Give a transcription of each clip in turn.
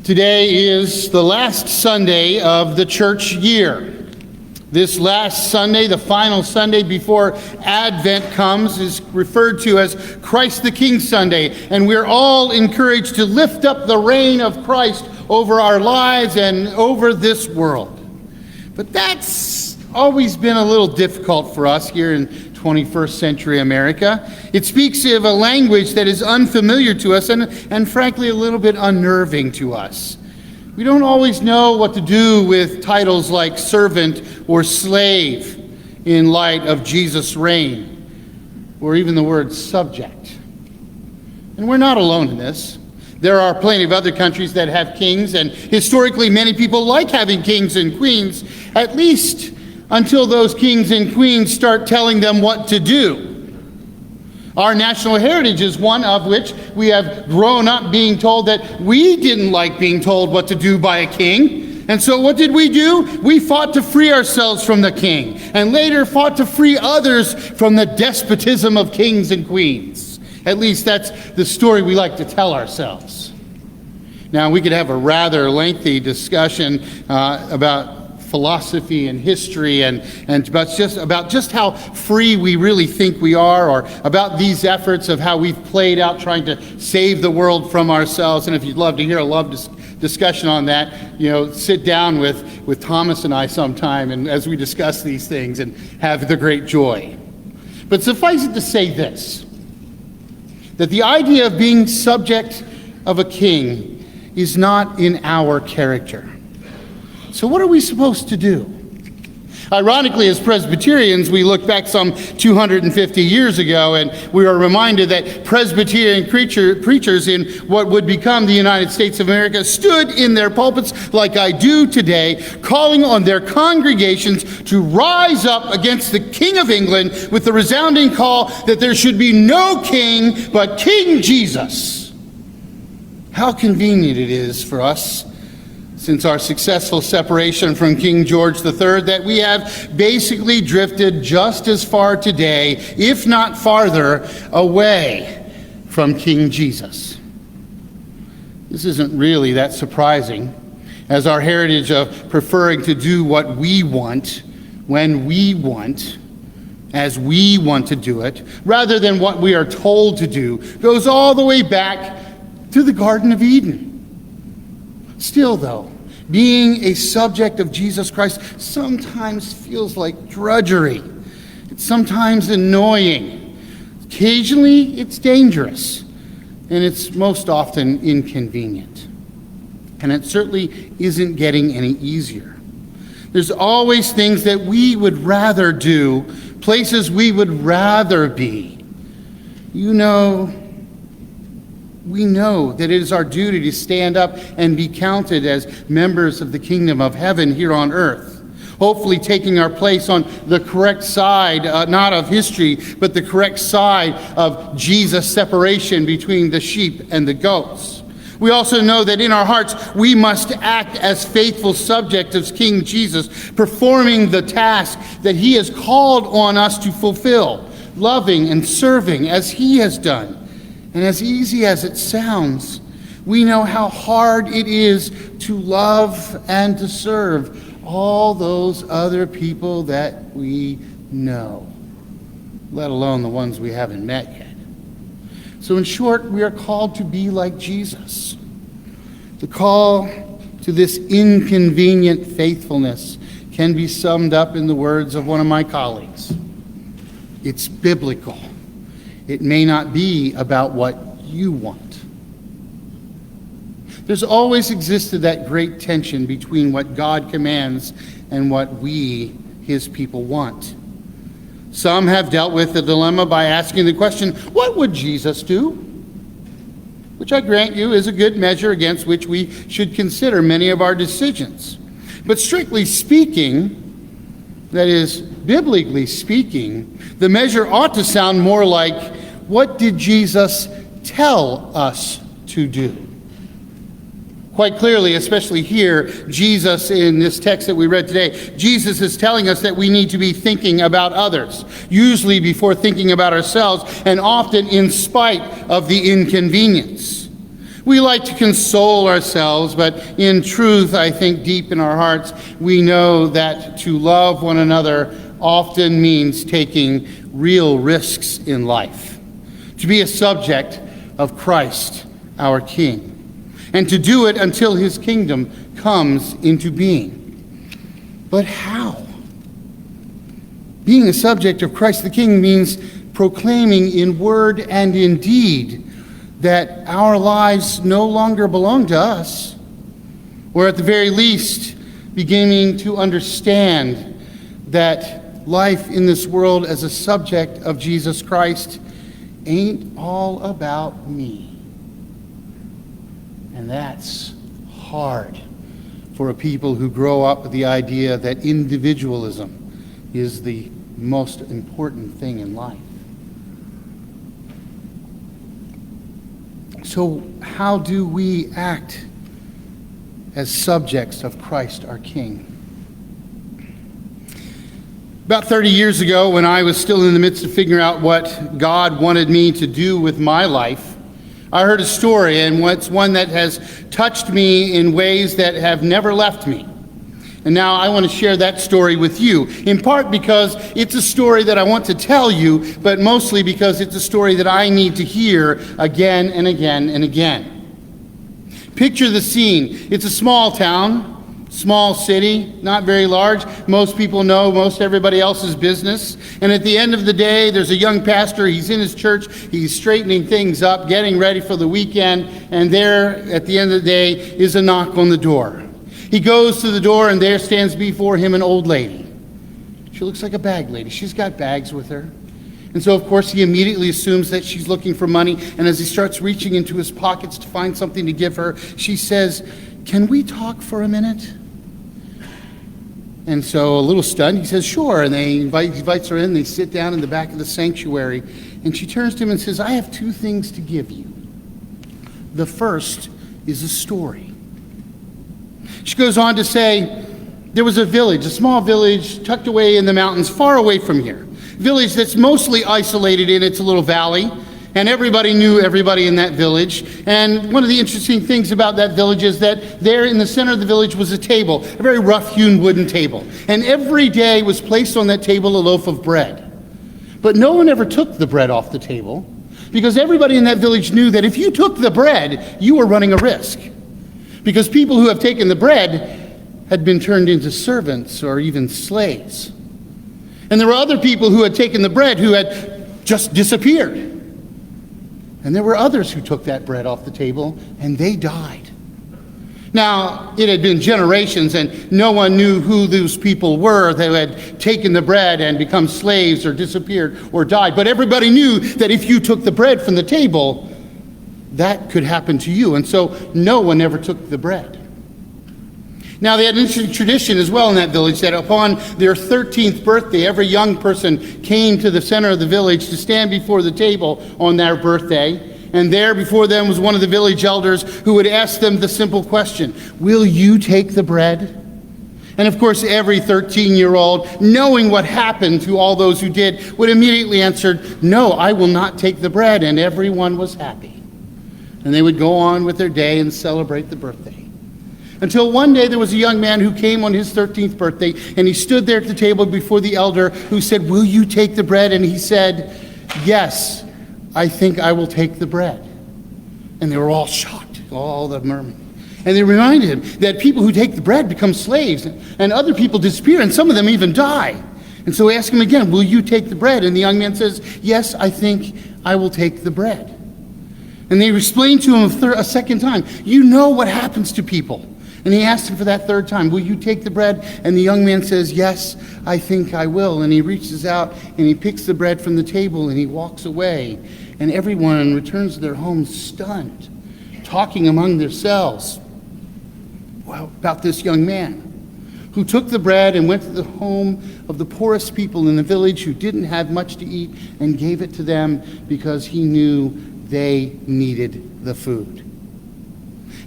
Today is the last Sunday of the church year. This last Sunday, the final Sunday before Advent comes, is referred to as Christ the King Sunday, and we're all encouraged to lift up the reign of Christ over our lives and over this world. But that's always been a little difficult for us here in 21st century America. It speaks of a language that is unfamiliar to us and frankly a little bit unnerving to us. We don't always know what to do with titles like servant or slave in light of Jesus' reign, or even the word subject. And we're not alone in this. There are plenty of other countries that have kings, and historically many people like having kings and queens, at least until those kings and queens start telling them what to do. Our national heritage is one of which we have grown up being told that we didn't like being told what to do by a king. And so what did we do? We fought to free ourselves from the king, and later fought to free others from the despotism of kings and queens. At least that's the story we like to tell ourselves. Now, we could have a rather lengthy discussion about philosophy and history and about just how free we really think we are, or about these efforts of how we've played out trying to save the world from ourselves. And if you'd love to hear a discussion on that, sit down with Thomas and I sometime, and as we discuss these things and have the great joy. But suffice it to say this, that the idea of being subject of a king is not in our character. So what are we supposed to do? Ironically, as Presbyterians, we look back some 250 years ago, and we are reminded that Presbyterian preachers in what would become the United States of America stood in their pulpits like I do today, calling on their congregations to rise up against the King of England with the resounding call that there should be no king but King Jesus. How convenient it is for us, since our successful separation from King George III, that we have basically drifted just as far today, if not farther, away from King Jesus. This isn't really that surprising, as our heritage of preferring to do what we want, when we want, as we want to do it, rather than what we are told to do, goes all the way back to the Garden of Eden. Still, though, being a subject of Jesus Christ sometimes feels like drudgery. It's sometimes annoying. Occasionally, it's dangerous. And it's most often inconvenient. And it certainly isn't getting any easier. There's always things that we would rather do, places we would rather be. We know that it is our duty to stand up and be counted as members of the kingdom of heaven here on earth, hopefully taking our place on the correct side, not of history, but the correct side of Jesus' separation between the sheep and the goats. We also know that in our hearts we must act as faithful subjects of King Jesus, performing the task that he has called on us to fulfill, loving and serving as he has done. And as easy as it sounds, we know how hard it is to love and to serve all those other people that we know, let alone the ones we haven't met yet. So in short, we are called to be like Jesus. The call to this inconvenient faithfulness can be summed up in the words of one of my colleagues. It's biblical. It may not be about what you want. There's always existed that great tension between what God commands and what we, his people, want. Some have dealt with the dilemma by asking the question, what would Jesus do? Which I grant you is a good measure against which we should consider many of our decisions. But strictly speaking, that is, biblically speaking, the measure ought to sound more like, what did Jesus tell us to do? Quite clearly, especially here, Jesus, in this text that we read today, Jesus is telling us that we need to be thinking about others, usually before thinking about ourselves, and often in spite of the inconvenience. We like to console ourselves, but in truth, I think deep in our hearts, we know that to love one another often means taking real risks in life, to be a subject of Christ, our King, and to do it until his kingdom comes into being. But how? Being a subject of Christ the King means proclaiming in word and in deed that our lives no longer belong to us, or at the very least, beginning to understand that life in this world as a subject of Jesus Christ ain't all about me. And that's hard for a people who grow up with the idea that individualism is the most important thing in life. So how do we act as subjects of Christ our King? About 30 years ago, when I was still in the midst of figuring out what God wanted me to do with my life, I heard a story, and it's one that has touched me in ways that have never left me. And now I want to share that story with you, in part because it's a story that I want to tell you, but mostly because it's a story that I need to hear again and again and again. Picture the scene. It's a small town, small city, not very large. Most people know most everybody else's business. And at the end of the day, there's a young pastor. He's in his church. He's straightening things up, getting ready for the weekend. And there, at the end of the day, is a knock on the door. He goes to the door, and there stands before him an old lady. She looks like a bag lady. She's got bags with her. And so, of course, he immediately assumes that she's looking for money. And as he starts reaching into his pockets to find something to give her, she says, "Can we talk for a minute?" And so, a little stunned, he says, "Sure." And he invites her in. They sit down in the back of the sanctuary. And she turns to him and says, "I have two things to give you. The first is a story." She goes on to say, there was a village, a small village tucked away in the mountains, far away from here. Village that's mostly isolated in its little valley, and everybody knew everybody in that village. And one of the interesting things about that village is that there in the center of the village was a table, a very rough-hewn wooden table. And every day was placed on that table a loaf of bread. But no one ever took the bread off the table, because everybody in that village knew that if you took the bread, you were running a risk. Because people who have taken the bread had been turned into servants or even slaves. And there were other people who had taken the bread who had just disappeared. And there were others who took that bread off the table and they died. Now, it had been generations and no one knew who those people were that had taken the bread and become slaves or disappeared or died. But everybody knew that if you took the bread from the table, that could happen to you. And so no one ever took the bread. Now, they had an interesting tradition as well in that village that upon their 13th birthday, every young person came to the center of the village to stand before the table on their birthday. And there before them was one of the village elders who would ask them the simple question, "Will you take the bread?" And of course, every 13-year-old, knowing what happened to all those who did, would immediately answer, "No, I will not take the bread." And everyone was happy. And they would go on with their day and celebrate the birthday. Until one day there was a young man who came on his 13th birthday, and he stood there at the table before the elder who said, "Will you take the bread?" And he said, "Yes, I think I will take the bread." And they were all shocked, all the murmuring. And they reminded him that people who take the bread become slaves, and other people disappear, and some of them even die. And so he asked him again, "Will you take the bread?" And the young man says, "Yes, I think I will take the bread." And they explained to him a second time, "You know what happens to people." And he asked him for that third time, "Will you take the bread?" And the young man says, "Yes, I think I will." And he reaches out and he picks the bread from the table and he walks away. And everyone returns to their homes stunned, talking among themselves about this young man who took the bread and went to the home of the poorest people in the village who didn't have much to eat and gave it to them because he knew they needed the food.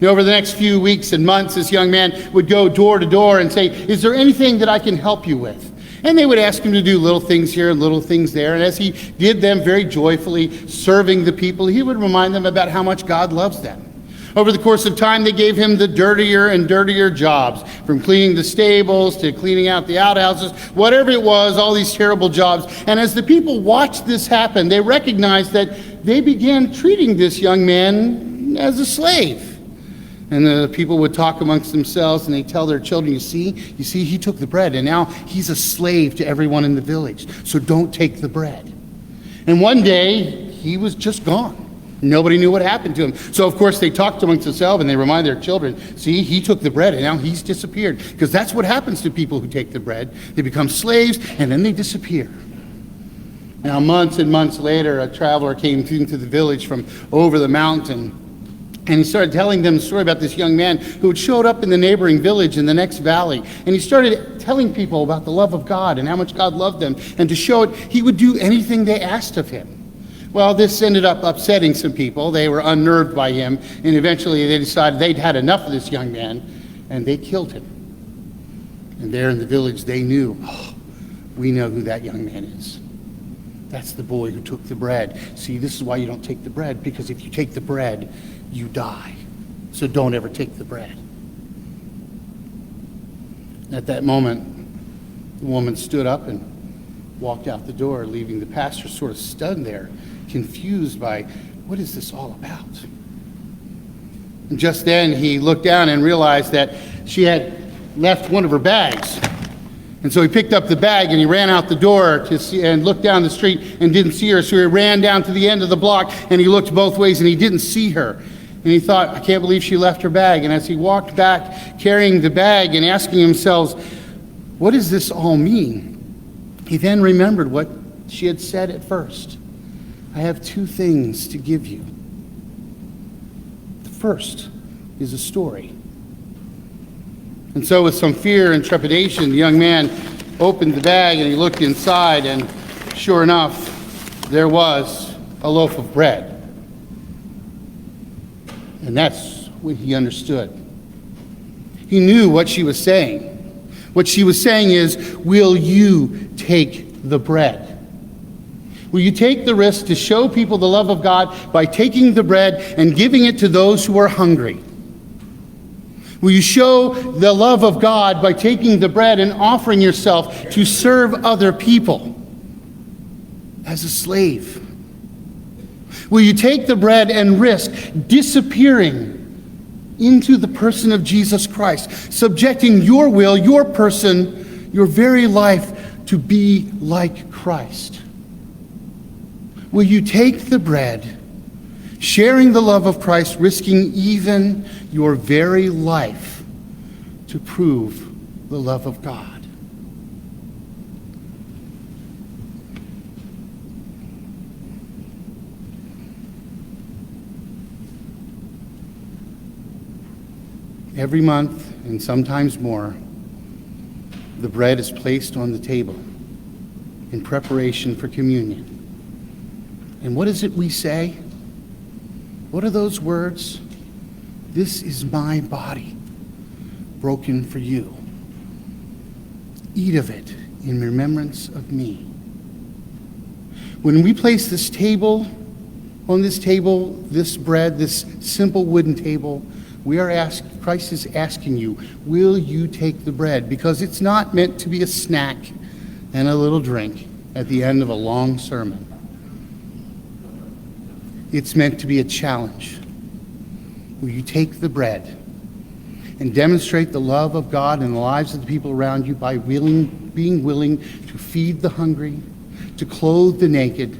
Now, over the next few weeks and months, this young man would go door to door and say, "Is there anything that I can help you with?" And they would ask him to do little things here and little things there. And as he did them very joyfully, serving the people, he would remind them about how much God loves them. Over the course of time, they gave him the dirtier and dirtier jobs, from cleaning the stables to cleaning out the outhouses, whatever it was, all these terrible jobs. And as the people watched this happen, they recognized that they began treating this young man as a slave. And the people would talk amongst themselves, and they tell their children, you see, he took the bread, and now he's a slave to everyone in the village. So don't take the bread. And one day, he was just gone. Nobody knew what happened to him. So, of course, they talked amongst themselves, and they remind their children, see, he took the bread, and now he's disappeared. Because that's what happens to people who take the bread. They become slaves, and then they disappear. Now, months and months later, a traveler came into the village from over the mountain, and he started telling them a story about this young man who had showed up in the neighboring village in the next valley. And he started telling people about the love of God and how much God loved them. And to show it, he would do anything they asked of him. Well, this ended up upsetting some people. They were unnerved by him. And eventually they decided they'd had enough of this young man. And they killed him. And there in the village they knew, we know who that young man is. That's the boy who took the bread. See, this is why you don't take the bread. Because if you take the bread, you die. So don't ever take the bread. At that moment, the woman stood up and walked out the door, leaving the pastor sort of stunned there, confused by, what is this all about? And just then he looked down and realized that she had left one of her bags. And so he picked up the bag and he ran out the door to see, and looked down the street and didn't see her. So he ran down to the end of the block and he looked both ways and he didn't see her. And he thought, I can't believe she left her bag. And as he walked back carrying the bag and asking himself, what does this all mean? He then remembered what she had said at first. I have two things to give you. The first is a story. And so with some fear and trepidation, the young man opened the bag and he looked inside, and sure enough, there was a loaf of bread. And that's what he understood. He knew what she was saying. What she was saying is, will you take the bread? Will you take the risk to show people the love of God by taking the bread and giving it to those who are hungry? Will you show the love of God by taking the bread and offering yourself to serve other people as a slave? Will you take the bread and risk disappearing into the person of Jesus Christ, subjecting your will, your person, your very life to be like Christ? Will you take the bread, sharing the love of Christ, risking even your very life to prove the love of God? Every month, and sometimes more, the bread is placed on the table in preparation for communion. And what is it we say? What are those words? This is my body, broken for you. Eat of it in remembrance of me. When we place this table, on this table, this bread, this simple wooden table, Christ is asking you, will you take the bread? Because it's not meant to be a snack and a little drink at the end of a long sermon. It's meant to be a challenge. Will you take the bread and demonstrate the love of God in the lives of the people around you by being willing to feed the hungry, to clothe the naked,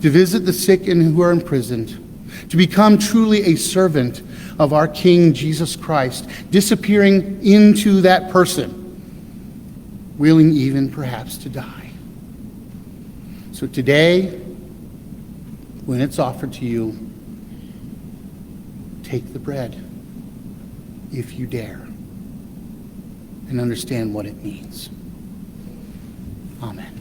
to visit the sick and who are imprisoned, to become truly a servant of our King Jesus Christ, disappearing into that person, willing even perhaps to die. So today, when it's offered to you, take the bread, if you dare, and understand what it means. Amen.